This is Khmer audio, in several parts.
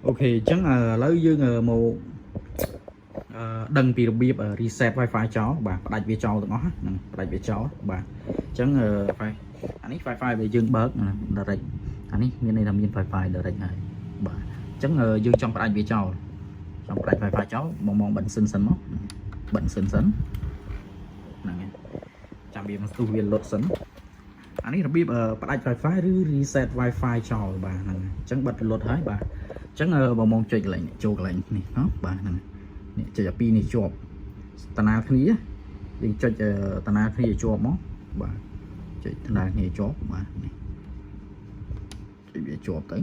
ok chẳng lấy dương một đăngពីរបៀប reset wifi ចោលបាទផ្ដាច់វាចោលទាំងអស់ហ្នឹងផ្ដាច់វាចោលបាទអញ្ចឹងអានេះ wifi ដែលយើងបើក direct អានេះមានន័យថាមាន wifi direct ហើយបាទអញ្ចឹងយើងចង់ផ្ដាច់វាចោលចង់ផ្ដាច់ wifi ចោលមកបិទសិនមកបិទសិនហ្នឹងហើយចាំវាមកស្ទុះវាលុតសិនអានេះរបៀបផ្ដាច់ wifi ឬ reset wifi ចោលបាទហ្នឹងអញ្ចឹងបិទវាលុតហើយបាទអញ្ចឹងបងមកចុចកន្លែងចូលកន្លែងនេះហ៎បាទហ្នឹងចុចអាពីរនេះជាប់តាណាគ្នាយើងចុចតាណាគ្នាជាប់មកបាទចុចតាណាគ្នាជាប់បាទនេះចុចវាជាប់ទៅ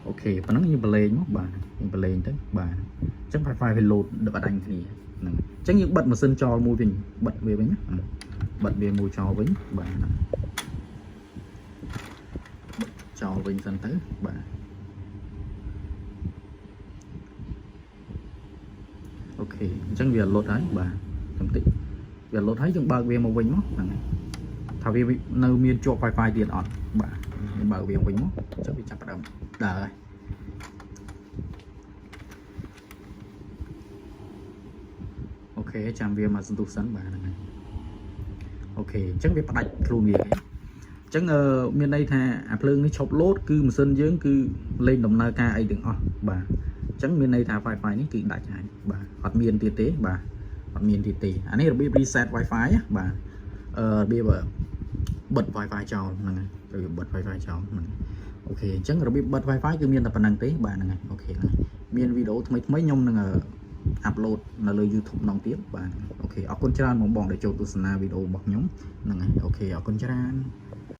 អូខេប៉ុណ្ណឹងយើងបលេងមកបាទយើងបលេងទៅបាទអញ្ចឹង Wi-Fi វា load ដល់បដាញ់គ្នាហ្នឹងអញ្ចឹងយើងបិទម៉ាស៊ីនចោលមួយវិញបិទវាវិញណាបិទវាមួយចោលវិញបាទចោលវិញសិនទៅបាទអូខេអញ្ចឹងវាលុតហើយបាទបន្តិចវាលុតហើយយើងបើកវាមកវិញមកហ្នឹងហើយថាវានៅមានជាប់ Wi-Fi ទៀតអត់បាទយើងបើកវាវិញមកអញ្ចឹងវាចាប់ផ្ដើមដើរហើយអូខេចាំវាមកសន្ទុះសិនបាទហ្នឹងហើយអូខេអញ្ចឹងវាផ្ដាច់ខ្លួនវាអញ្ចឹងមានន័យថាអាភ្លើងនេះឈប់លោតគឺម៉ាស៊ីនយើងគឺលេងដំណើរការអីទាំងអស់បាទអញ្ចឹងមានន័យថា Wi-Fi នេះគឺដាច់ហើយបាទអត់មានទៀតទេបាទអត់មានទៀតទេអានេះរបៀប reset Wi-Fi បាទរបៀបបិទ Wi-Fi ចោលហ្នឹងហើយរបៀបបិទ Wi-Fi ចោលហ្នឹងអូខេអញ្ចឹងរបៀបបិទ Wi-Fi គឺមានតែប៉ុណ្្នឹងទេបាទហ្នឹងហើយអូខេហ្នឹងមានវីដេអូថ្មីខ្ញុំនឹងអាប់ឡូតនៅលើ YouTube ម្ដងទៀតបាទអូខេអរគុណច្រើនបងដែលចូលទស្សនាវីដេអូរបស់ខ្ញុំហ្នឹងហើយអូខេអរគុណច្រើន